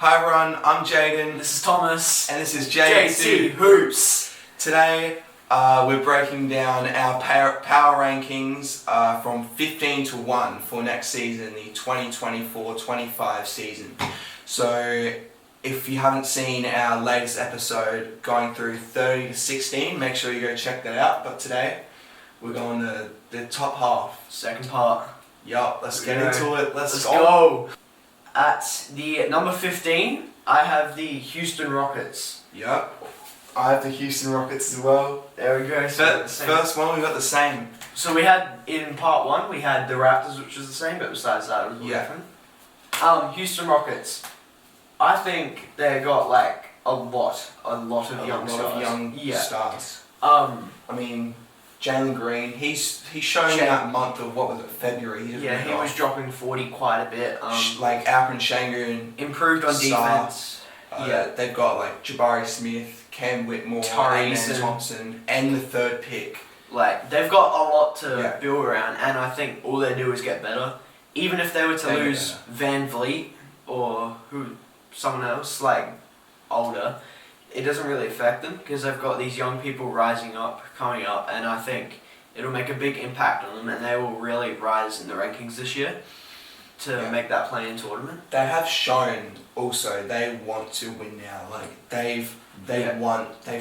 Hi everyone, I'm Jaden. This is Thomas. And this is JT Hoops. Today we're breaking down our power rankings from 15 to 1 for next season, the 2024-25 season. So if you haven't seen our latest episode going through 30 to 16, make sure you go check that out. But today we're going to the top half. Second part. Yup, let's get into it. Let's go. At the number 15, I have the Houston Rockets. Yup. I have the Houston Rockets as well. There we go. First one, we got the same. So we had, in part 1, we had the Raptors, which was the same, but besides that, it was a little different. Houston Rockets. I think they got like a lot of young stars. I mean, Jalen Green, he's shown that month of, what was it, February? He was dropping 40 quite a bit. Like Alperen Sengun. Improved on defense. They've got like Jabari Smith, Cam Whitmore, Amen Thompson, and the third pick. Like, they've got a lot to build around, and I think all they do is get better. Even if they were to lose Van Vliet or someone else, like, older, it doesn't really affect them because they've got these young people coming up, and I think it'll make a big impact on them, and they will really rise in the rankings this year to make that play-in tournament. They have shown also they want to win now. Like they've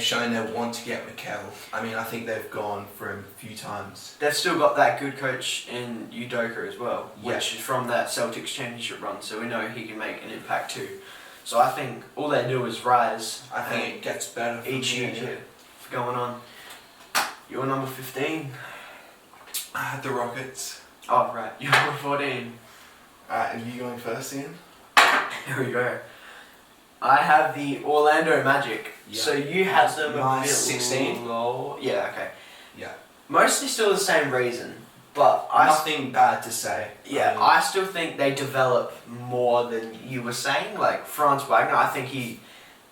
shown they want to get Mikal. I mean, I think they've gone for him a few times. They've still got that good coach in Udoka as well, which is from that Celtics championship run, so we know he can make an impact too. So I think all they do is rise. I think it gets better each year going on. You're number 15. I had the Rockets. Oh, right. You're number 14. Alright, are you going first, Ian? Here we go. I have the Orlando Magic. Yeah. So you have them a bit 16? Low. Yeah, okay. Yeah. Mostly still the same reason. But nothing bad to say. Yeah, I still think they develop more than you were saying. Like Franz Wagner, I think he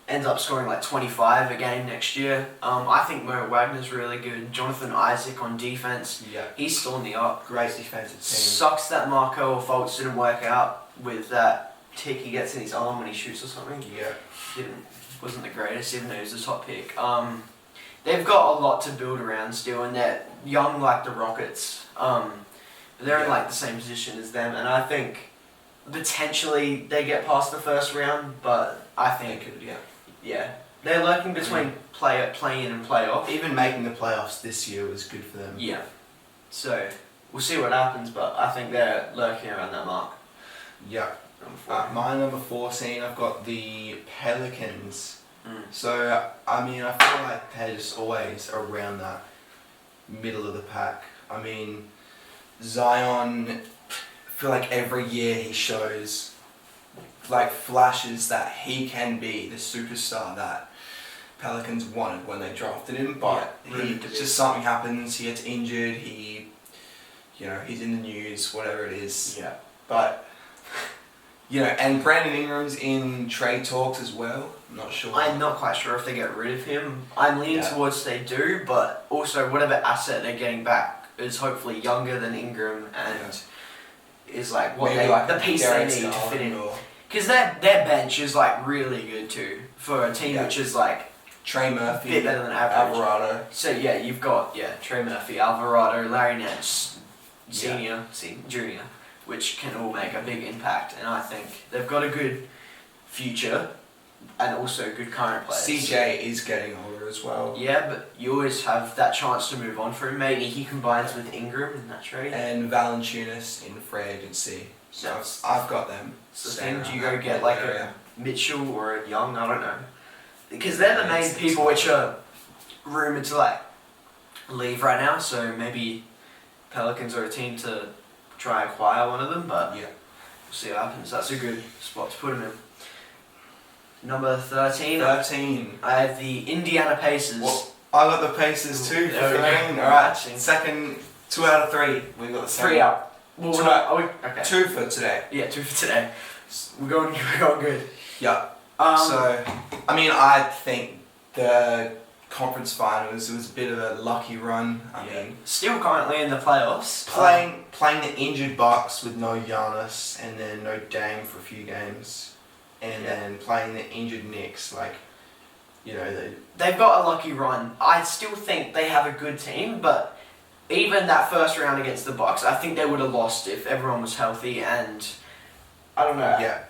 ends up scoring like 25 a game next year. I think Mo Wagner's really good. Jonathan Isaac on defense. Yeah. He's still in the up. Great defensive team. Sucks that Marco Fultz didn't work out with that tick he gets in his arm when he shoots or something. Yeah. Wasn't the greatest, even though he was the top pick. They've got a lot to build around still, and they're young like the Rockets. They're in like the same position as them, and I think potentially they get past the first round, but I think they're lurking between play-in and playoff. Even making the playoffs this year was good for them. Yeah, so we'll see what happens, but I think they're lurking around that mark. Yeah. My number 14, I've got the Pelicans. So, I mean, I feel like they're just always around that middle of the pack. I mean, Zion, I feel like every year he shows, like, flashes that he can be the superstar that Pelicans wanted when they drafted him, but just something happens, he gets injured, he's in the news, whatever it is. Yeah. But, and Brandon Ingram's in trade talks as well. I'm not sure. I'm not quite sure if they get rid of him. I'm leaning towards they do, but also whatever asset they're getting back is hopefully younger than Ingram and is like the piece they need to fit in. Because their bench is like really good too for a team which is like Trey Murphy, a bit better than average. Alvarado. So you've got Trey Murphy, Alvarado, Larry Nance, Junior, which can all make a big impact, and I think they've got a good future and also good current players. CJ is getting older as well. Yeah, but you always have that chance to move on for him. Maybe he combines with Ingram in that trade. And Valanciunas in free agency. So I've got them. So then do you go get like a Mitchell or a Young? I don't know. Because they're the main people which are rumoured to like leave right now, so maybe Pelicans are a team to try and acquire one of them, but we'll see what happens. That's a good spot to put him in. Number 13. I have the Indiana Pacers. Well, I got the Pacers too for 13. Alright, second, 2 out of 3. We've got the same. 3 out. Well, okay. 2 for today. Yeah, 2 for today. We're going good. Yeah. So, I mean, I think the conference finals, it was a bit of a lucky run. I mean, still currently in the playoffs. Playing the injured Bucks with no Giannis and then no Dame for a few games. and then playing the injured Knicks, like, you know, they've got a lucky run. I still think they have a good team, but even that first round against the Bucks, I think they would have lost if everyone was healthy, and I don't know. Yeah.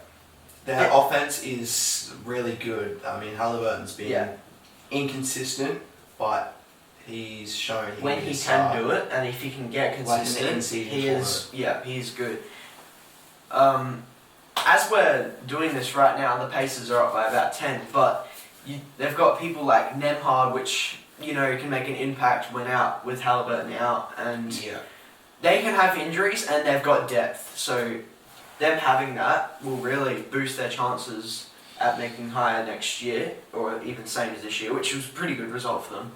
Their offense is really good. I mean, Halliburton's been inconsistent, but he's shown when he can do it, and if he can get consistent, like he's good. As we're doing this right now, the Pacers are up by about 10, but they've got people like Nemhard, which, you know, can make an impact when out with Halliburton out, and they can have injuries, and they've got depth, so them having that will really boost their chances at making higher next year, or even same as this year, which was a pretty good result for them.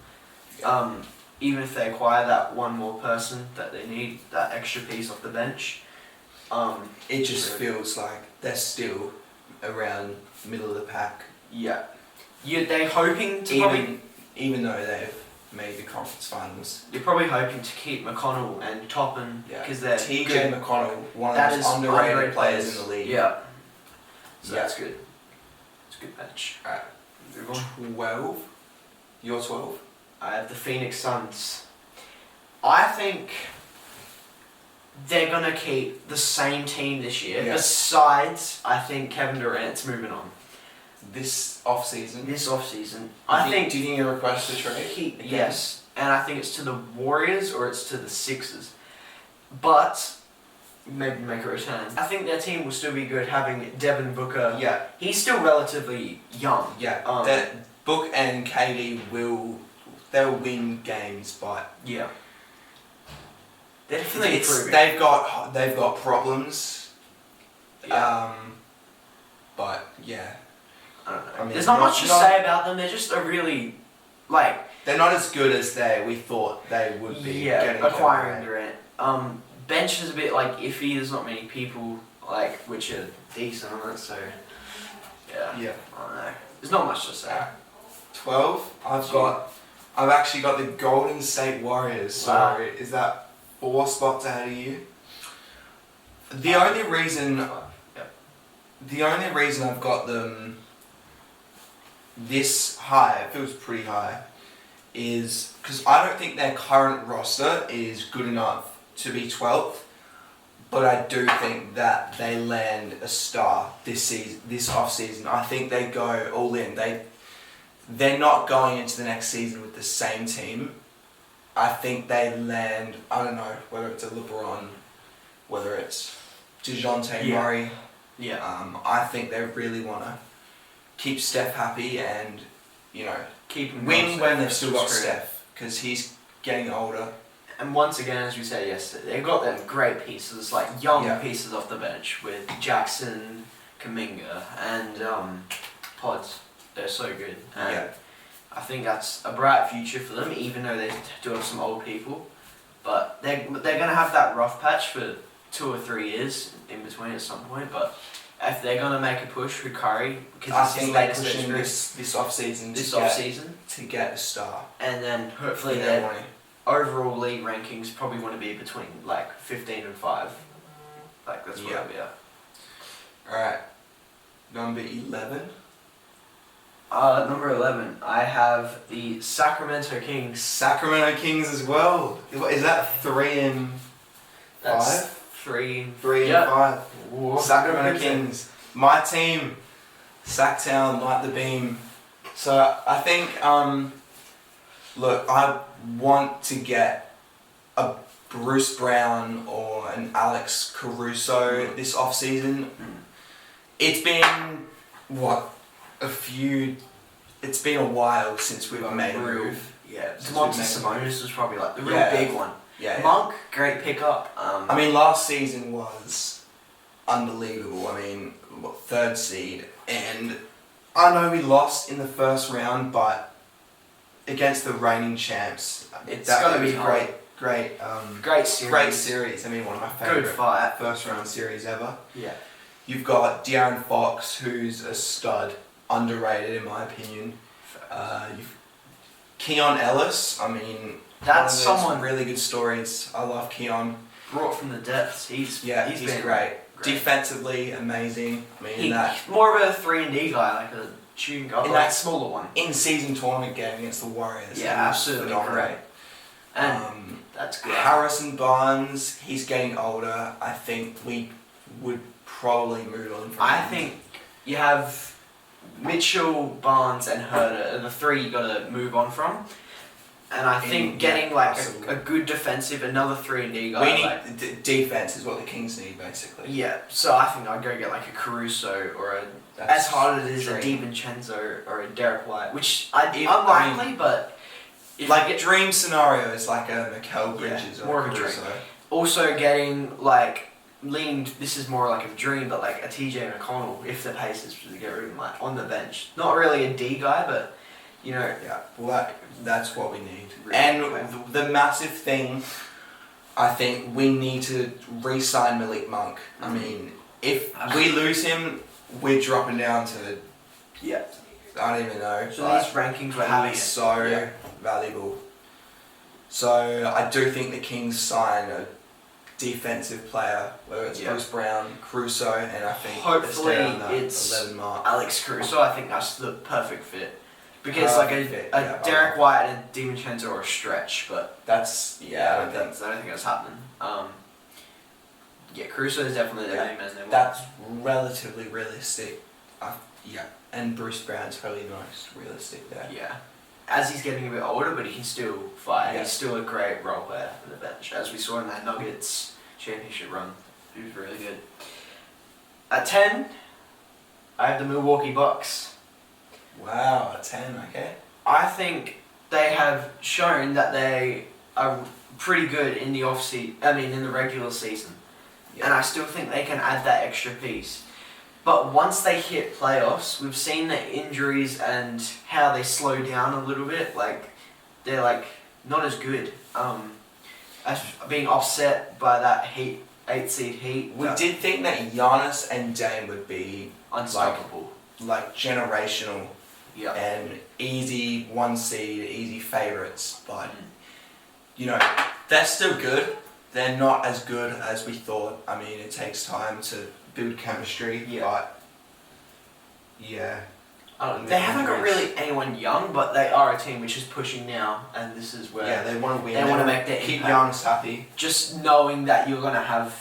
Even if they acquire that one more person that they need, that extra piece off the bench. It just feels like they're still around middle of the pack. Yeah. They're hoping to even though they've made the conference finals. You're probably hoping to keep McConnell and Toppin because they're TJ good. McConnell, one of the most underrated players in the league. Yeah. So that's good. It's a good bench. Alright. Move on. 12. You're 12? I have the Phoenix Suns. I think they're going to keep the same team this year. Yeah. Besides, I think Kevin Durant's moving on. This off-season? This off-season. Do you think he requests a trade? Yes. And I think it's to the Warriors or it's to the Sixers. But maybe make a return. I think their team will still be good having Devin Booker. Yeah. He's still relatively young. Yeah. Book and KD they'll win games, but they're definitely improving. They've got problems. Yeah. But yeah. I don't know. I mean, there's not much to say about them. They're just a really they're not as good as we thought they would be. Yeah, acquiring Durant. Bench is a bit iffy. There's not many people which are decent on it. So yeah. Yeah. I don't know. There's not much to say. 12. I've actually got the Golden State Warriors. Wow. So is that 4 spots ahead of you? The only reason I've got them this high, it feels pretty high, is because I don't think their current roster is good enough to be 12th, but I do think that they land a star this off season. I think they go all in. They're not going into the next season with the same team. I think they land, I don't know, whether it's a LeBron, whether it's DeJounte Murray. Yeah. I think they really want to keep Steph happy and, keep him win when they've still got Steph, because he's getting older. And once again, as we said yesterday, they've got them great pieces, young pieces off the bench with Jackson, Kuminga, and Pods. They're so good. And I think that's a bright future for them, even though they do have some old people. But they're going to have that rough patch for 2 or 3 years in between at some point. But if they're going to make a push with Curry, because I think they're pushing this off season to get a star, and then hopefully their overall league rankings probably want to be between 15 and 5. That's what I'll be at. All right, number 11. Number 11, I have the Sacramento Kings. Sacramento Kings as well. Is that 3 and 5? That's 3 and 5. Whoa. Sacramento Kings. My team, Sacktown, light the beam. So I think, look, I want to get a Bruce Brown or an Alex Caruso this off season. It's been it's been a while since we've made a move. Yeah, Domantas Sabonis was probably the real big one. Yeah. Monk, great pickup. I mean, last season was unbelievable. I mean, 3rd seed, and I know we lost in the first round, but against the reigning champs, it's going to be great series. Great series. I mean, one of my favorite first round series ever. Yeah. You've got De'Aaron Fox, who's a stud, underrated in my opinion. You've Keon Ellis. I mean, that's someone really good stories. I love Keon. Brought from the depths. He's great. great. Defensively, amazing. I mean, He's more of a 3-and-D guy, like a shooting guard, In like that- a smaller one. in-season tournament game against the Warriors. Yeah, he was absolutely phenomenal. great. And that's good. Harrison Barnes, he's getting older. I think we would probably move on from I him. think you have Mitchell, Barnes, and Herder are the three you got to move on from. And I think getting like a good defensive, another 3-and-D guy. we need like, defense is what the Kings need basically. yeah, so I think I'd go get like a Caruso or as hard as it is a DiVincenzo or a Derek White, which unlikely, but if like you get dream scenario is like a Mikal Bridges or more of a dream. Caruso. also getting like leaned. This is more like a dream, but like a TJ McConnell if the Pacers were to get rid of him, like on the bench. Not really a D guy, but you know. Yeah, well that's what we need. Really And the massive thing, I think we need to re-sign Malik Monk. I mean, if we lose him, we're dropping down to I don't even know. So these rankings we're having he's so valuable. So I do think the Kings sign a defensive player, whether it's Bruce Brown, Caruso, and I think hopefully it's 11 mark. Alex Caruso. I think that's the perfect fit. Because Perfect like fit, a Derek White and a DiVincenzo are a stretch, but That's I don't think that's happening. Caruso is definitely the main man they want. That's relatively realistic. And Bruce Brown's probably the most realistic there. Yeah. As he's getting a bit older, but he can still fight. Yeah. He's still a great role player on the bench, as we saw in that Nuggets championship run. He was really good. At 10, I have the Milwaukee Bucks. Wow, a 10, okay. I think they have shown that they are pretty good in the in the regular season. Yeah. And I still think they can add that extra piece. But once they hit playoffs, we've seen the injuries and how they slow down a little bit. Like, they're like not as good. As being offset by that 8 seed Heat. We did think that Giannis and Dame would be unstoppable. like generational Yeah. and easy 1 seed, easy favourites, but you know, they're still good. They're not as good as we thought. I mean, it takes time to build chemistry, but they haven't got really anyone young, but they are a team which is pushing now, and this is where they want to win. They want to make their keep impact. Giannis happy. Just knowing that you're gonna have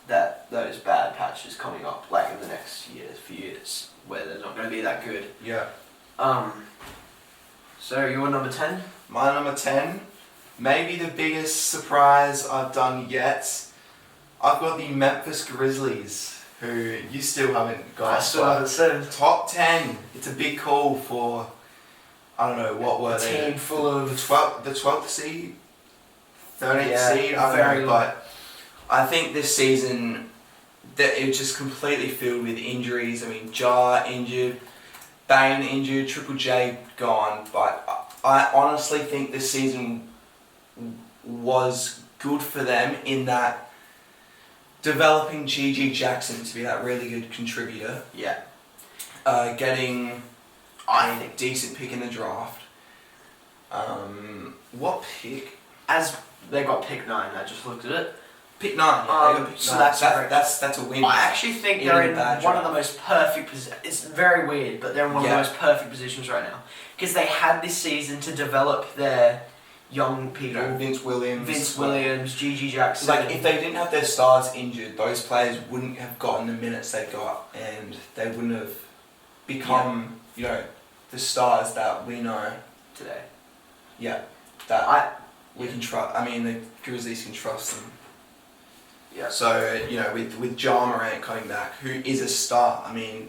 those bad patches coming up, like in the next few years, where they're not gonna be that good. Yeah. So you're number 10? My number 10, maybe the biggest surprise I've done yet. I've got the Memphis Grizzlies, who you still haven't got. I still haven't said. Top 10. It's a big call for, I don't know, what were they? Team full of the 12th seed, 13th seed, I don't know, but I think this season that it was just completely filled with injuries. I mean, Ja injured, Bane injured, Triple J gone, but I honestly think this season was good for them in that developing GG Jackson to be that really good contributor. Yeah. Getting a decent pick in the draft. What pick? As they got pick 9, I just looked at it. Pick 9. Yeah, they got pick so 9. that's a win. I actually think they're in one of the most perfect positions. It's very weird, but they're in one of the most perfect positions right now. Because they had this season to develop their young people. You know, Vince Williams, GG Jackson. Like, if they didn't have their stars injured, those players wouldn't have gotten the minutes they got, and they wouldn't have become, you know, the stars that we know today. Yeah, that we can trust. I mean, the Grizzlies can trust them. Yeah. So, you know, with Ja Morant coming back, who is a star. I mean,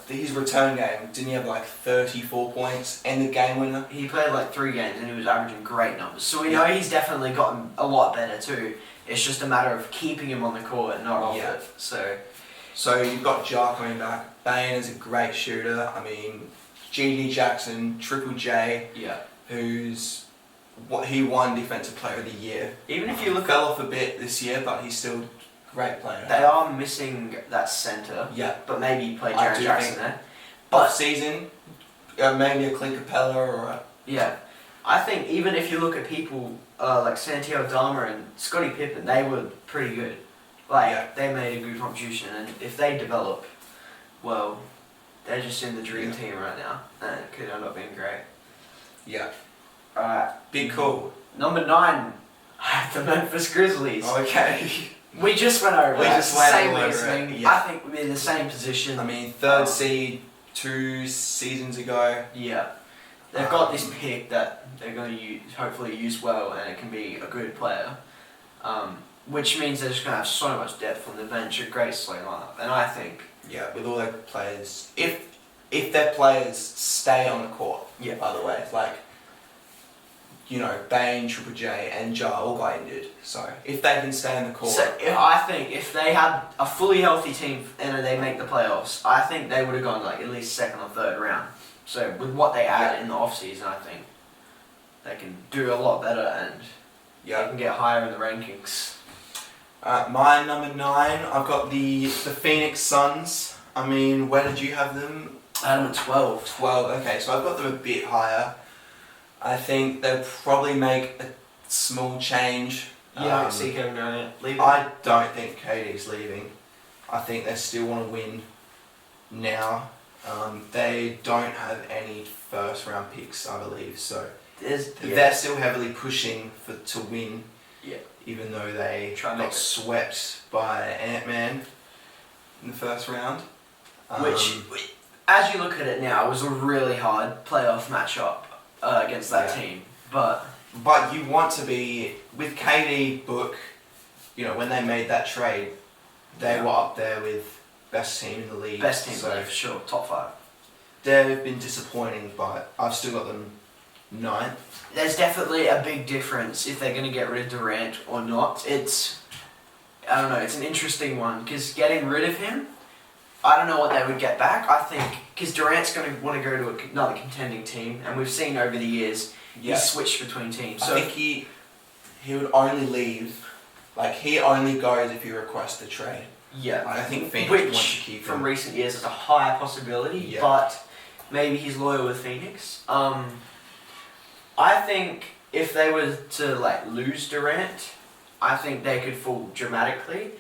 his return game, didn't he have like 34 points and the game winner? He played like 3 games and he was averaging great numbers. So we know he's definitely gotten a lot better too. It's just a matter of keeping him on the court and not off it. So you've got Ja coming back. Bane is a great shooter. I mean, GG Jackson, Triple J, who's he won Defensive Player of the Year. Even if you look fell off a bit this year, but he's still a great player. They are missing that centre. Yeah. But maybe you play Jaren Jackson there. Off season, maybe a Clint Capella or a... Yeah. I think even if you look at people like Santiago Dama and Scottie Pippen, they were pretty good. They made a good contribution, and if they develop, well, they're just in the dream team right now, and it could end up being great. Yeah. Alright. Big call. Number 9, the Memphis Grizzlies. Okay. We just went over it. Same over reasoning. it. Yeah. I think we're in the same position. I mean, third seed 2 seasons ago. Yeah. They've got this pick that they're going to hopefully use well, and it can be a good player. Which means they're just going to have so much depth on the bench, a great starting lineup. And I think... Yeah, with all their players... If their players stay on the court, by the way, Bane, Triple J and Ja all got injured. So, if they can stay on the court... So, I think if they had a fully healthy team and they make the playoffs, I think they would have gone at least second or third round. So, with what they add in the off-season, I think they can do a lot better and they can get higher in the rankings. My number 9, I've got the Phoenix Suns. I mean, where did you have them? I had them at 12. 12, okay, so I've got them a bit higher. I think they'll probably make a small change. You don't see Kevin Durant leaving? I don't think KD's leaving. I think they still want to win now. They don't have any first round picks, I believe, so they're still heavily pushing to win. Yeah. Even though they got swept by Ant-Man in the first round. Which, as you look at it now, was a really hard playoff matchup against that team. But you want to be, with KD, Book, when they made that trade, they were up there with best team in the league. Best team in the league, for sure. Top 5. They've been disappointing, but I've still got them 9th. There's definitely a big difference if they're going to get rid of Durant or not. It's an interesting one, because getting rid of him, I don't know what they would get back. I think, because Durant's going to want to go to another contending team, and we've seen over the years, he's switched between teams. So I think he would only leave, he only goes if you request a trade. Yeah. I think Phoenix wants to keep him. From recent years is a higher possibility, but maybe he's loyal with Phoenix. I think if they were to lose Durant, I think they could fall dramatically,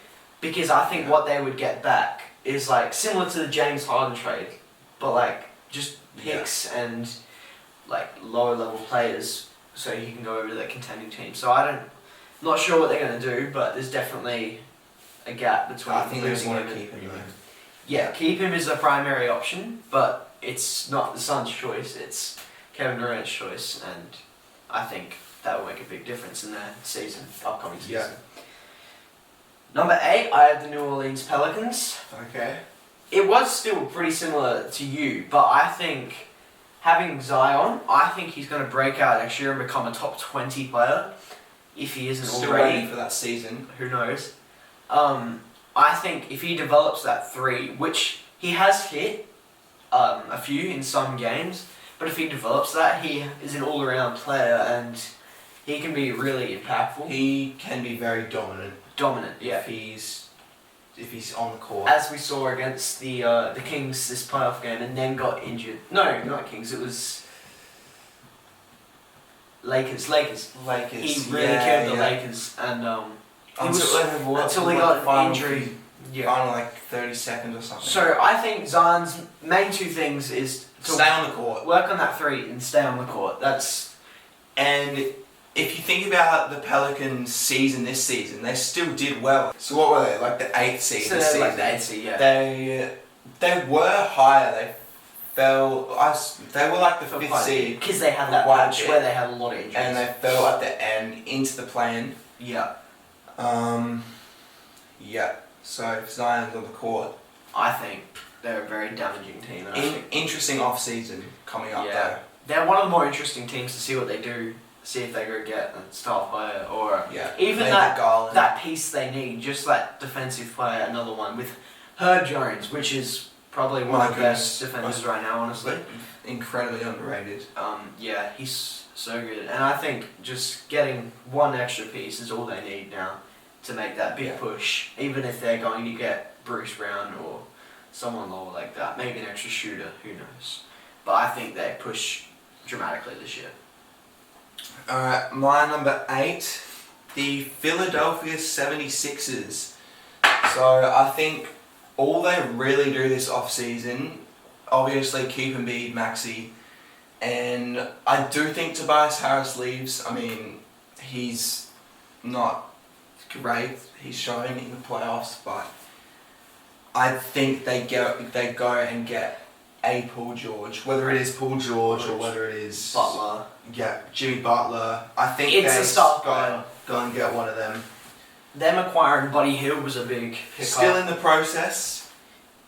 because I think what they would get back is similar to the James Harden trade, but just picks and lower level players, so he can go over to that contending team. So not sure what they're going to do, but there's definitely a gap between. I think they want to keep him though. Yeah, keep him is the primary option, but it's not the Suns' choice, it's Kevin Durant's choice, and I think that will make a big difference in their upcoming season. Yeah. Number 8, I have the New Orleans Pelicans. Okay. It was still pretty similar to you, but I think having Zion, I think he's going to break out next year and become a top 20 player, if he isn't still already. waiting for that season. Who knows? I think if he develops that 3, which he has hit a few in some games, but if he develops that, he is an all-around player and he can be really impactful. He can be very dominant. Yeah. If he's on the court. As we saw against the Kings this playoff game, and then got injured. No, not Kings. It was Lakers. He really killed the Lakers, and until he got an injury. Final 30 seconds or something. So I think Zion's main 2 things is to stay on the court, work on that 3, and stay on the court. And if you think about the Pelicans' season this season, they still did well. So what were they, the 8th seed so this season? The 8th seed, yeah. They were higher. They fell. They were the 5th seed because they had that patch where they had a lot of injuries, and they fell at the end into the play-in. Yeah. So if Zion's on the court, I think they're a very damaging team. Interesting off-season coming up though. They're one of the more interesting teams to see what they do, see if they go get a star player or even that piece they need, just that defensive player, another one with Herb Jones, which is probably one of the best defenders right now, honestly. Incredibly underrated. He's so good, and I think just getting one extra piece is all they need now to make that big push, even if they're going to get Bruce Brown or someone lower like that, maybe an extra shooter, who knows. But I think they push dramatically this year. Alright, my number 8, the Philadelphia 76ers. So I think all they really do this off season, obviously keep Embiid, Maxey, and I do think Tobias Harris leaves. I mean, he's not great. He's showing in the playoffs, but I think they go and get a Paul George, whether it is Paul George or whether it is Butler. Yeah, Jimmy Butler. I think It's they a star player. go and get one of them. Them acquiring Buddy Hield was a big pickup. Still in the process,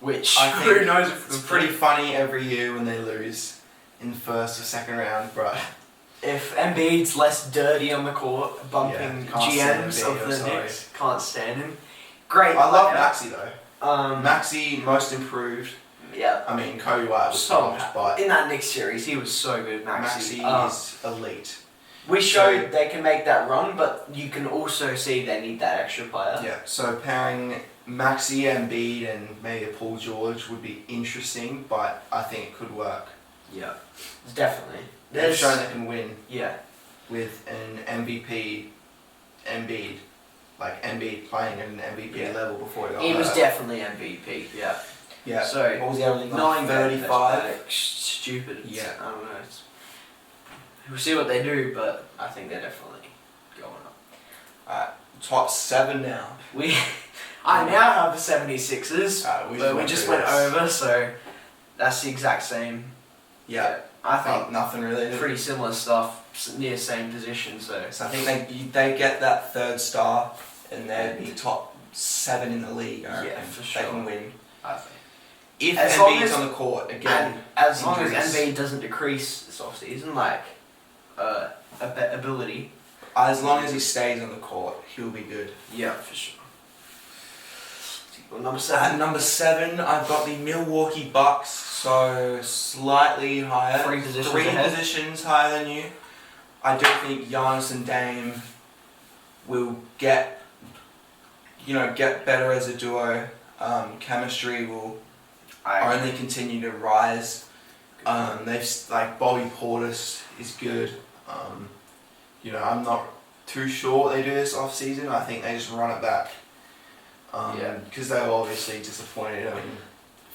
which I who think knows if it's pretty funny every year when they lose in the first or second round, but if Embiid's less dirty on the court, bumping Yeah, can't stand GMs Embiid, of I'm the sorry. Knicks, can't stand him. Great. I love player. Maxey though. Maxey most improved. Yeah. I mean, Kobe White was So pumped, but in that Knicks series, he was so good, Maxey. Maxey is elite. We showed they can make that run, but you can also see they need that extra player. Yeah, so pairing Maxey, Embiid, and maybe a Paul George would be interesting, but I think it could work. Yeah, definitely. They've shown they can win Yeah. with an MVP Embiid. Like Embiid playing at an MVP level before he got He was hurt. definitely MVP. Yeah. Yeah. So What was he averaging? nine 35. Stupid. Yeah. I don't know. We'll see what they do, but I think they're definitely going up. Top 7 now. I now have the 76ers, but we just went over, so that's the exact same. Yeah. I think Nothing really. pretty similar stuff, near same position. So So I think they get that third star, and they'd be top 7 in the league. I reckon. for sure. They can win. I think. If As long Embiid's as- on the court again, And as long as injuries. Embiid doesn't decrease this offseason, like ability. As long as he stays on the court, he'll be good. Yeah, for sure. Well, number At 7. number 7, I've got the Milwaukee Bucks, so slightly higher. 3 positions Three ahead. positions higher than you. I do think Giannis and Dame will get better as a duo. Chemistry will only continue to rise. They've Bobby Portis is good. I'm not too sure what they do this off season. I think they just run it back. Because they were obviously disappointed. I mean,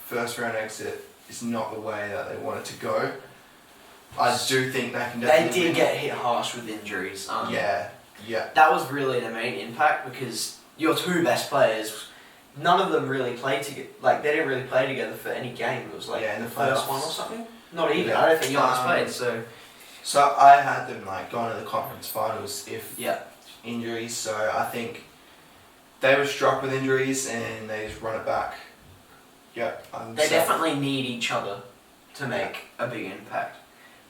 first round exit is not the way that they wanted to go. I do think they can They definitely did win. get hit harsh with injuries. Yeah. That was really the main impact because your 2 best players, none of them really played together. Like, they didn't really play together for any game. It was like Yeah, in the first playoffs. one or something. Not even. Yeah. I don't think Giannis played. So I had them going to the conference finals if yeah, injuries. So I think they were struck with injuries and they just run it back. they definitely need each other to make a big impact.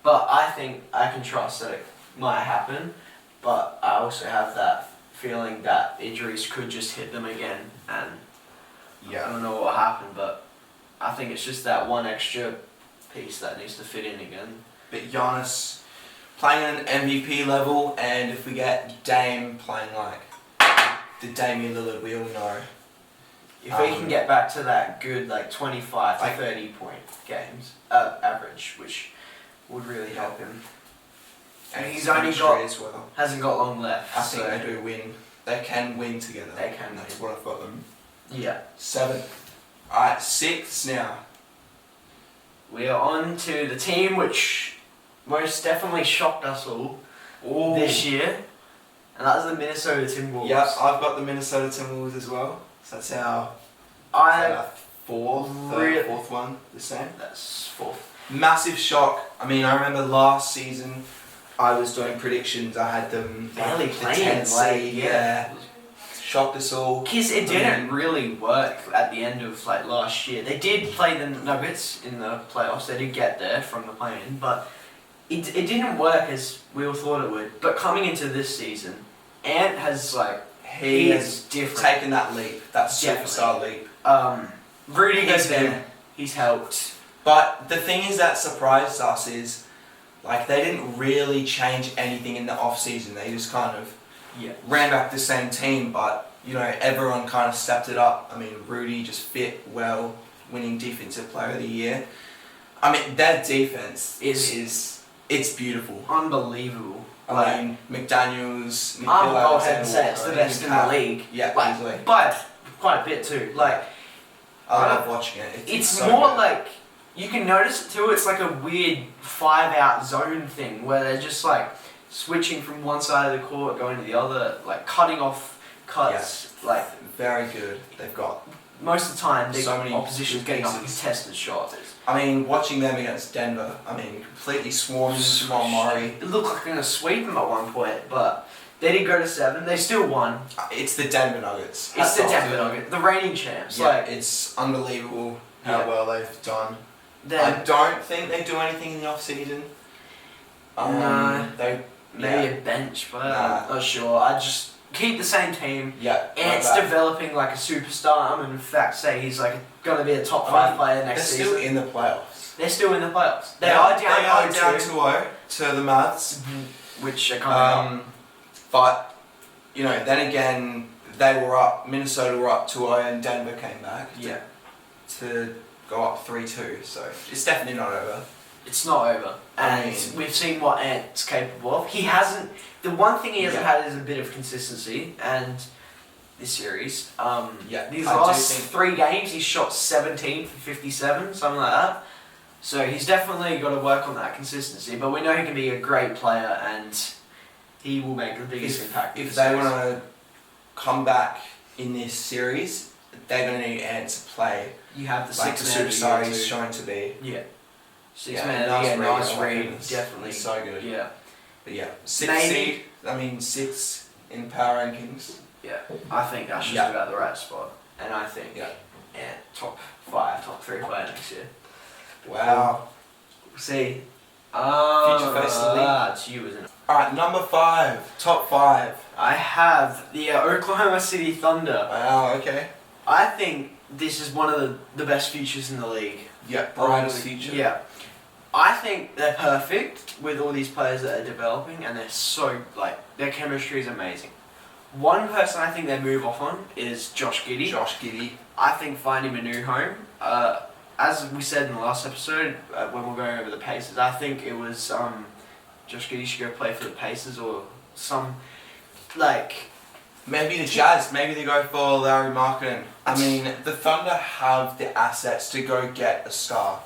But I think I can trust that it might happen. But I also have that feeling that injuries could just hit them again, and I don't know what will happen. But I think it's just that one extra piece that needs to fit in again. But Giannis playing at an MVP level, and if we get Dame playing like the Damian Lillard we all know. If we can get back to that good 25 to like 30 point games average, which would really help him. And he's only got as well. hasn't got long left. I think so they do win. They can win together. They can That's win. what I've got them. Yeah. 7th. Alright, 6th now. We are on to the team which most definitely shocked us all Ooh. this year, and that's the Minnesota Timberwolves. Yep, I've got the Minnesota Timberwolves as well. So that's our fourth one, the same. That's 4th. Massive shock. I mean, I remember last season I was doing predictions. I had them Barely the playing, 10th seed, yeah. Shocked us all. Because it didn't really work at the end of last year. They did play the Nuggets in the playoffs. They did get there from the play-in, but it didn't work as we all thought it would. But coming into this season, Ant has He has he's different. taken that leap, that superstar leap. Rudy He's Gobert, been- he's helped. But the thing is that surprised us is, they didn't really change anything in the off season. They just kind of ran back the same team, but everyone kind of stepped it up. I mean, Rudy just fit well, winning Defensive Player of the Year. I mean, that defense it's beautiful. Unbelievable. I mean, McDaniels, I'll go ahead and Alexander say it's the Walker, best in the league. Yeah, easily. But quite a bit too. Like, I love watching it. it's so more good. like, you can notice it too, it's like a weird 5-out zone thing where they're just like switching from one side of the court, going to the other, like cutting off cuts, like very good. They've got. most of the time the So many opposition's good getting up a pieces. contested shot. I mean, watching them against Denver, I mean, completely swarming Jamal Murray. It looked like they're going to sweep them at one point, but they did go to 7. They still won. It's the Denver Nuggets. It's the Hats off Denver to them. Nuggets, the reigning champs. Yeah, Like, it's unbelievable How Yeah. well they've done. I don't think they do anything in the off season. No. They maybe yeah. a bench, but Nah. I'm not sure. I just keep the same team. Yeah. Ant's like that. developing like a superstar. I'm in fact say he's like going to be a top 5 I mean, player They're next still season. in the playoffs. They're still in the playoffs. They are down 2-0 to the Mavs. which are coming up. But you know, then again, they were up. Minnesota were up 2-0, and Denver came back. Yeah, To go up 3-2, so it's definitely not over. it's not over, and I mean- we've seen what Ant's capable of. He hasn't. The one thing he hasn't Yeah. had is a bit of consistency, and this series, Yeah, these I do last think- 3 games, he's shot 17 for 57, something like that. So he's definitely got to work on that consistency. But we know he can be a great player, and he will make the biggest impact. If they want to come back in this series, they're going to need Ant to play you have the like the 6 man superstar of the he's year shown to be. too. Yeah, 6 Yeah, man. Yeah, nice oh my read, goodness. definitely. He's so good. Yeah, But yeah, 6 Maybe. seed. I mean 6 in power rankings. yeah. I think that's just Yeah. about the right spot, and I think Yeah. Ant top 5, top 3 player next year. Wow. We'll see. Future face of the league. It's you, isn't it? All right, number 5, top 5. I have the Oklahoma City Thunder. Wow. Okay. I think this is one of the best futures in the league. Yeah, brightest future. Yeah. I think they're perfect with all these players that are developing, and they're so, like, their chemistry is amazing. One person I think they move off on is Josh Giddey. Josh Giddey. I think find him a new home. As we said in the last episode, when we we're going over the Pacers, I think it was Josh Giddey should go play for the Pacers or some, like... Maybe the Jazz. Maybe they go for Larry Markkinen. I mean, the Thunder have the assets to go get a star.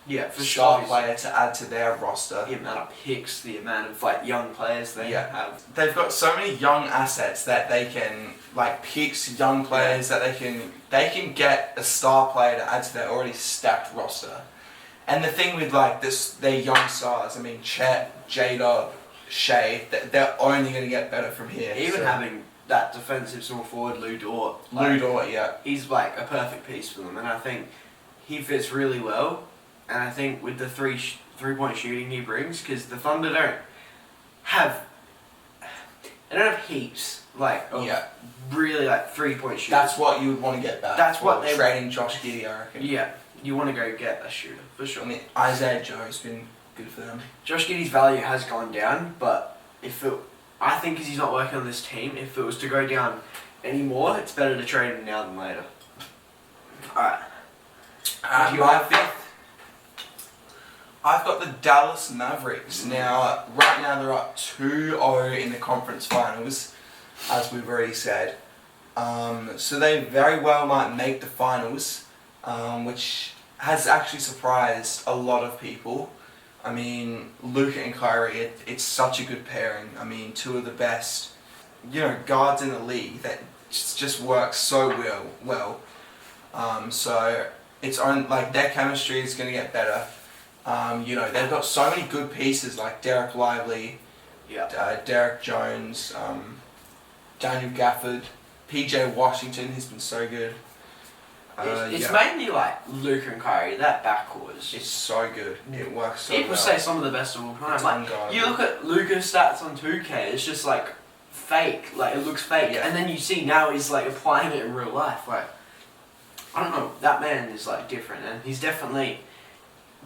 Yeah, for star sure. player to add to their roster. The amount of picks, the amount of like young players they Yeah. have. They've got so many young assets that they can like picks, young players that they can get a star player to add to their already stacked roster. And the thing with like this, their young stars. I mean, Chet, J-Dub, Shea. They're only going to get better from here. Even so. having that defensive small forward, Lou Dort. Lou Dort, yeah. He's like a perfect piece for them, and I think he fits really well. And I think with the three-point shooting he brings, because the Thunder don't have heaps of Yeah. really like 3-point shooters. That's what you would want to get back. That's what for they- trading Josh Giddey, I reckon. Yeah, you want to go get a shooter for sure. I mean, Isaiah Joe's been good for them. Josh Giddey's value has gone down, but I think because he's not working on this team, if it was to go down anymore, it's better to trade him now than later. Alright. My fifth, I've got the Dallas Mavericks. Now, right now they're up 2-0 in the conference finals, as we've already said. So they very well might make the finals, which has actually surprised a lot of people. I mean, Luka and Kyrie, it's such a good pairing. I mean, 2 of the best, guards in the league that just works so well. So it's on like their chemistry is going to get better. They've got so many good pieces like Derek Lively, Derek Jones, Daniel Gafford, PJ Washington, who's been so good. It's mainly like Luka and Kyrie, that backcourt is It's just... so good. It works so People well. say some of the best of all time. It's Like, unguardable. you look at Luka's stats on 2K, it's just like fake, like it looks fake. Yeah. And then you see now he's like applying it in real life. Like, I don't know, that man is like different, and he's definitely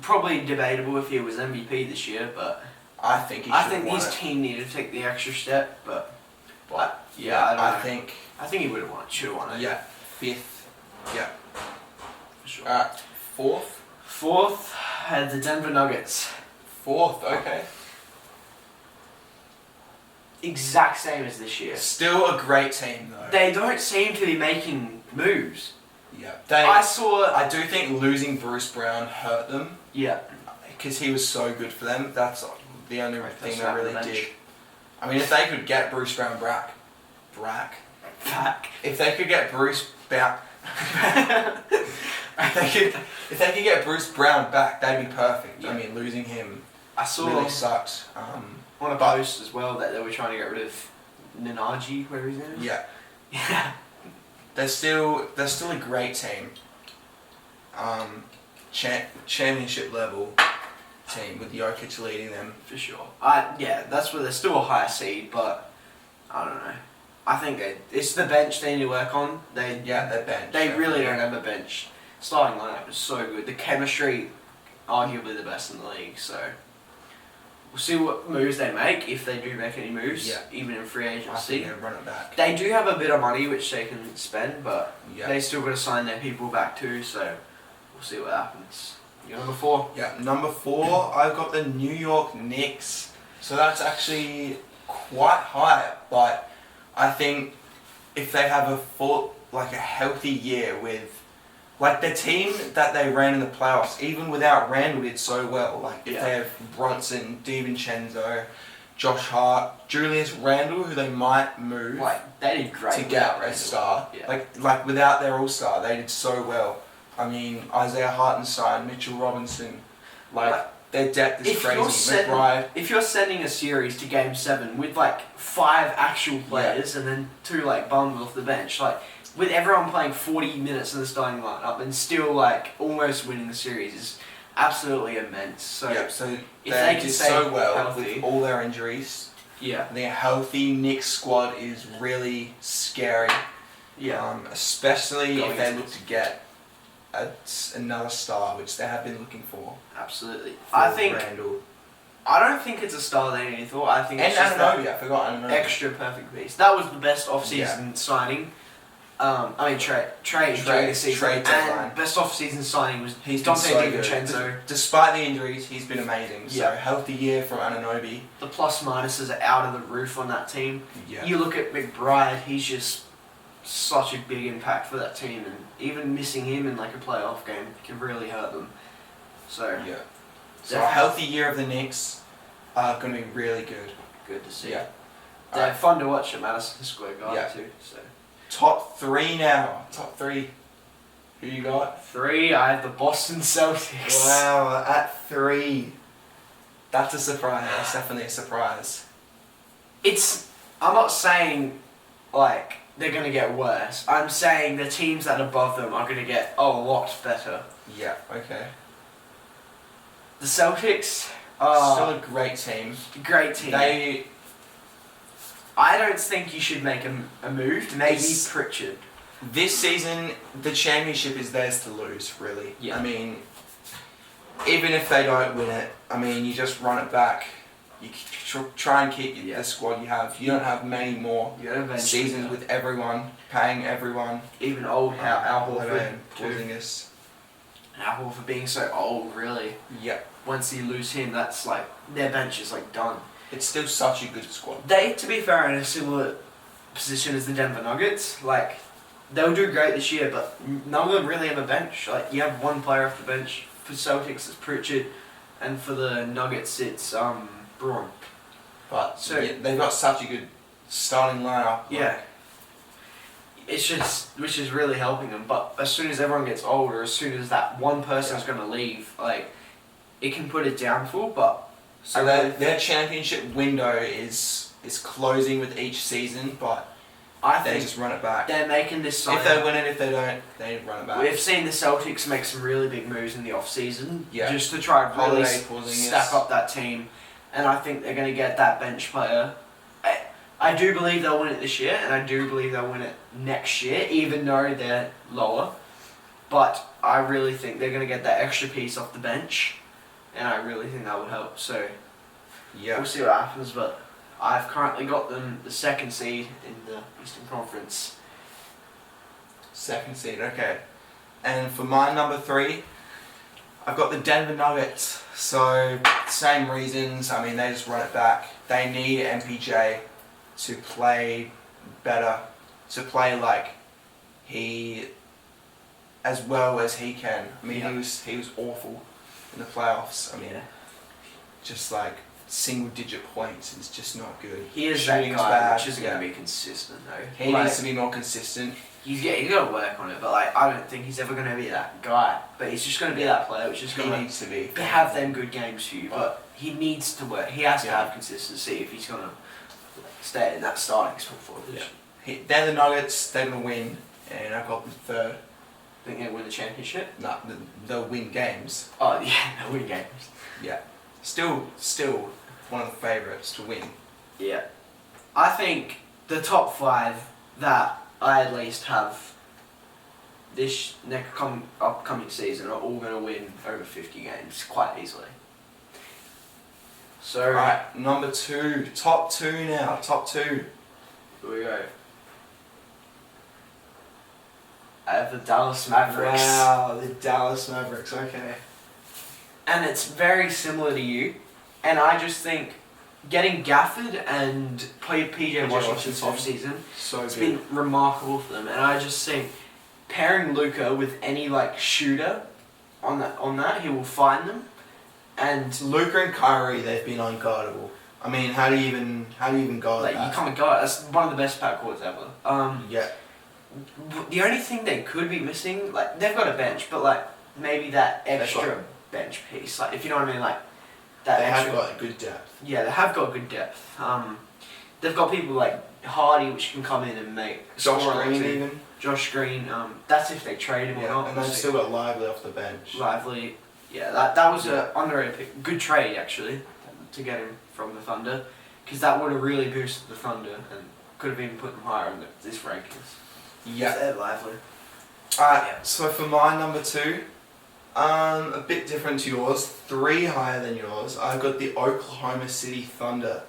probably debatable if he was MVP this year, but I think I think his team needed to take the extra step, but I don't know. I think I think he would have won, should have won it. yeah, fifth, yeah. For sure. Fourth, Fourth, had the Denver Nuggets. okay. exact same as this year. Still a great team though. They don't seem to be making moves. Yeah. I do think losing Bruce Brown hurt them. Yeah. Because he was so good for them. That's the only thing they really bench. did. I mean, if they could get Bruce Brown back. If they could get Bruce back. if they could get Bruce Brown back, that'd be perfect. Yeah. I mean, losing him I saw really sucks. on a post as well that they were trying to get rid of Nanaji, whatever his name is. Yeah. Yeah. They're still a great team. Championship level team with Jokic leading them. For sure. That's where they're still a higher seed, but I don't know. I think it's the bench they need to work on. Their bench. They really don't have a bench. Starting lineup is so good. The chemistry, arguably the best in the league. So we'll see what moves they make, if they do make any moves, even in free I think agency. they'll run it back. They do have a bit of money which they can spend, but Yeah. they still got to sign their people back too. So we'll see what happens. You're number 4. Yeah, number 4, I've got the New York Knicks. So that's actually quite high, but I think if they have a healthy year with, like the team that they ran in the playoffs, even without Randall, did so well. Like if they have Brunson, DiVincenzo, Josh Hart, Julius Randle, who they might move They did great to get a star. Yeah. Like without their all-star, they did so well. I mean, Isaiah Hartenstein, Mitchell Robinson, their depth is crazy. McBride. If you're sending a series to Game 7 with 5 actual players and then 2 bums off the bench, with everyone playing 40 minutes in the starting lineup and still almost winning the series is absolutely immense. So if they they can did stay so well healthy, with all their injuries. Yeah. The healthy Knicks squad is really scary. Yeah. Especially Going if they into look to get another star, which they have been looking for. Absolutely. Randall. I don't think it's a star they need for. I think it's just Anunoby, I forgot Anunoby. extra perfect piece. That was the best off-season signing. Trade during the season. Trade deadline. And best off-season signing was He's Dante been so good. DiVincenzo. Despite the injuries, he's been amazing. So Yeah. healthy year from Anunoby. The plus minuses are out of the roof on that team. Yeah. You look at McBride, he's just such a big impact for that team, and even missing him in a playoff game can really hurt them. So Yeah. So a healthy year of the Knicks are going to be really good. good to see. Yeah. They're fun to watch at Madison Square Garden too. So Top 3 now. Top 3. Who you got? 3, I have the Boston Celtics. Wow, at 3. That's a surprise. That's definitely a surprise. I'm not saying they're going to get worse. I'm saying the teams that are above them are going to get a lot better. Yeah, okay. The Celtics Still a great team. great team. I don't think you should make a move. Maybe Pritchard. This season, the championship is theirs to lose, really. Yeah. I mean, even if they don't win it, you just run it back. You try and keep the squad you have. You don't have many more seasons with everyone, paying everyone. Even old Al Horford. Porzingis. Al Horford being so old, really. Yeah. Once you lose him, that's their bench is done. It's still such a good squad. They, to be fair, are in a similar position as the Denver Nuggets. They'll do great this year, but none of them really have a bench. You have one player off the bench. For Celtics, it's Pritchard, and for the Nuggets, it's Braun. But they've got such a good starting lineup. Yeah. It's just, which is really helping them. But as soon as everyone gets older, as soon as that one person's going to leave, it can put it down full. But so their championship window is closing with each season, but I they think just run it back. they're making this sign. If they win it, if they don't, they run it back. We've seen the Celtics make some really big moves in the off season, just to try and really Holiday, stack up that team. And I think they're going to get that bench player. I do believe they'll win it this year, and I do believe they'll win it next year, even though they're lower. But I really think they're going to get that extra piece off the bench, and I really think that would help. So we'll see what happens, but I've currently got them the 2nd seed in the Eastern Conference. 2nd seed, okay. And for my number 3, I've got the Denver Nuggets. So, same reasons. They just run it back. They need MPJ. to play better, to play like he, as well as he can. I mean, he was awful in the playoffs. I mean, just like single-digit points is just not good. He is Shooting's that guy, bad. which is going to be consistent though. He needs to be more consistent. He's got to work on it, but like I don't think he's ever going to be that guy. But he's just going to be that player, which is He going needs to be. to have them good games for you. But he needs to work. He has to have consistency if he's going to stay in that starting spot for position. They're the Nuggets. They're gonna win, and I've got them third. Think they'll win the championship? No, they'll win games. Oh yeah, they'll win games. Yeah, still one of the favourites to win. Yeah, I think the top 5 that I at least have this upcoming season are all going to win over 50 games quite easily. So Alright, number 2, top 2 now, top 2. Here we go. I have the Dallas Mavericks. Wow, the Dallas Mavericks. Okay. And it's very similar to you. And I just think getting Gafford and PJ Washington's off-season, So it's good. been remarkable for them. And I just think pairing Luka with any like shooter on that, he will find them. And Luka and Kyrie, they've been unguardable. I mean, how do you even guard like that? you can't guard. That's one of the best backcourts ever. Yeah. The only thing they could be missing, like they've got a bench, but like maybe that extra bench piece, like if you know what I mean, like that. They extra, have got good depth. Yeah, they have got good depth. They've got people like Hardy, which can come in and make Josh score or Green two. even. Josh Green. That's if they trade him or Yeah, not. and they've still got Lively off the bench. Lively. Yeah, that was a underrated pick. Good trade actually to get him from the Thunder, because that would have really boosted the Thunder and could have even put them higher in this rankings. Yeah. They're Lively. Alright, so for my number 2, a bit different to yours, 3 higher than yours. I've got the Oklahoma City Thunder.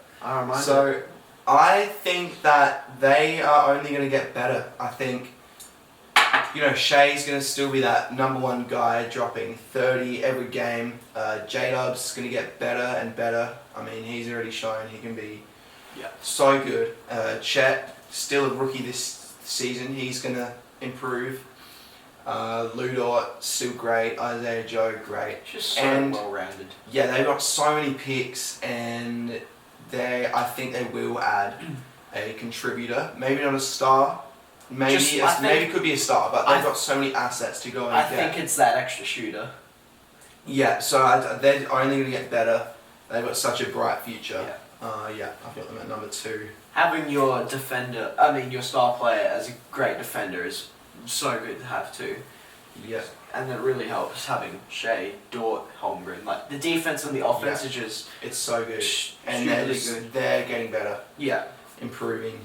So I think that they are only going to get better. I think, Shea's going to still be that number 1 guy, dropping 30 every game. J-Dub's going to get better and better. I mean, he's already shown he can be so good. Chet, still a rookie this season, he's going to improve. Ludort, still great. Isaiah Joe, great. Just so well-rounded. Yeah, they've got so many picks, and I think they will add a contributor. Maybe not a star. Maybe it could be a star, but they've got so many assets to go and I get. think it's that extra shooter. Yeah, so they're only going to get better. They've got such a bright future. I've got them at number 2. Having your star player as a great defender is so good to have too. Yeah. And it really helps having Shea, Dort, Holmgren. Like the defense and the offense is just It's so good. And good. they're getting better. Yeah. Improving.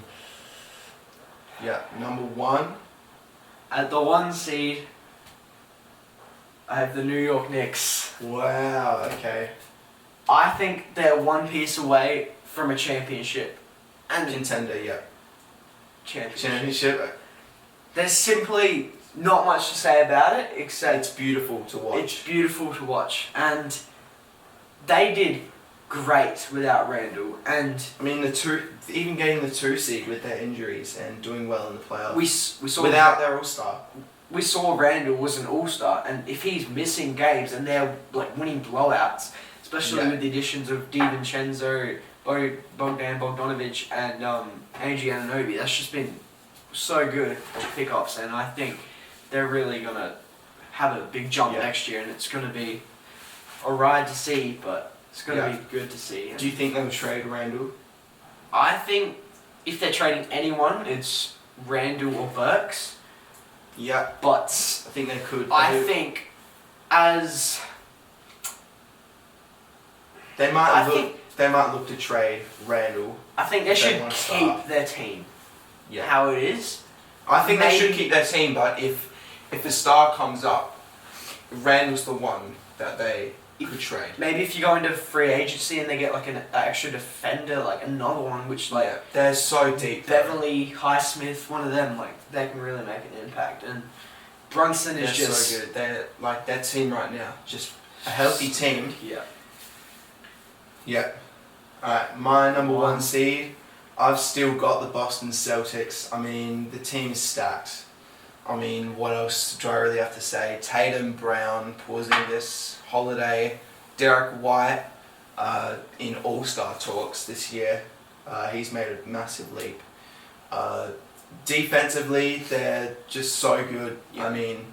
Yeah, number 1. At the 1 seed, I have the New York Knicks. Wow, okay. I think they're one piece away from a championship. And Contender, yeah. championship. There's simply not much to say about it, except It's beautiful to watch. it's beautiful to watch. And they did great without Randall. And I mean, even getting the 2 seed with their injuries and doing well in the playoffs. we saw without their all-star. we saw Randall was an all-star, and if he's missing games and they're like winning blowouts, especially with the additions of DiVincenzo, Bogdan Bogdanovic, and Angie Anunoby, that's just been so good for pickups, and I think they're really gonna have a big jump next year, and it's gonna be a ride to see, but it's gonna be good to see. Do you think they'll trade Randall? I think if they're trading anyone, it's Randall or Burks. Yeah, But I think they could. I think as they might look to trade Randall. I think they If they should want to keep start. their team Yeah. how it is. I think they should Maybe- keep their team, but if the star comes up, Randall's the one that they could trade. Maybe if you go into free agency and they get like an extra defender, like another one, which like They're so deep. Beverly, Highsmith, one of them, like they can really make an impact. And Brunson They're is just so good. They're like their team right now, just a healthy team. Yeah. Yeah. Alright, my number 1 seed, I've still got the Boston Celtics. I mean, the team is stacked. I mean, what else do I really have to say? Tatum, Brown, Porzingis, Holiday, Derek White in All-Star talks this year. He's made a massive leap. Defensively, they're just so good. Yeah. I mean,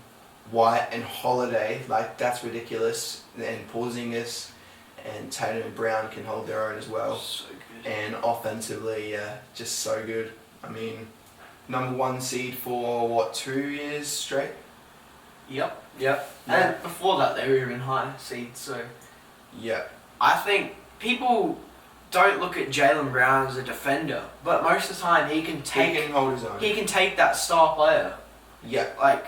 White and Holiday, like that's ridiculous. And Porzingis and Tatum and Brown can hold their own as well. So good. And offensively, just so good. I mean, #1 seed for what, 2 years straight? Yep. Yeah. And before that, they were even higher seed. So Yeah. I think people don't look at Jaylen Brown as a defender, but most of the time he can He can hold his own. take that star player, Yeah. like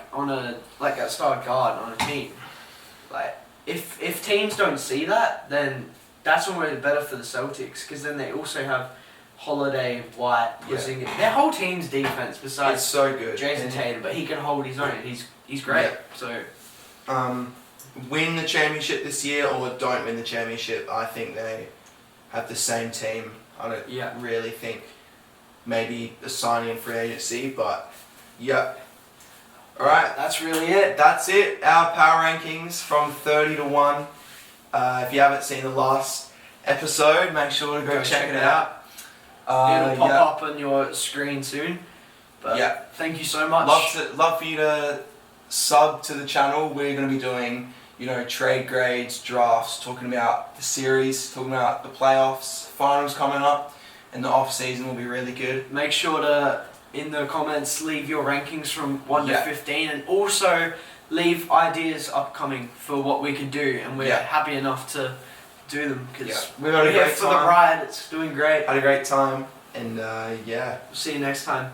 that star guard on a team. Like if teams don't see that, then that's almost better for the Celtics, because then they also have Holiday, White, Porzingis. Their whole team's defense It's besides so good. Jason And, Tatum, but he can hold his own. He's great. Yeah. So win the championship this year or don't win the championship, I think they have the same team. I don't Yeah. really think maybe a signing in free agency, but yeah. Alright, that's really it. that's it. Our power rankings from 30 to 1. If you haven't seen the last episode, make sure to go check it out. It'll pop up on your screen soon. But Yeah. thank you so much. Love for you to sub to the channel. We're going to be doing, trade grades, drafts, talking about the series, talking about the playoffs, finals coming up, and the off season will be really good. Make sure to, in the comments, leave your rankings from 1 to Yeah. 15, and also leave ideas upcoming for what we can do, and we're Yeah. happy enough to do them, because Yeah. We've had a we're here great for the time. ride. It's doing great. Had a great time, and yeah. See you next time.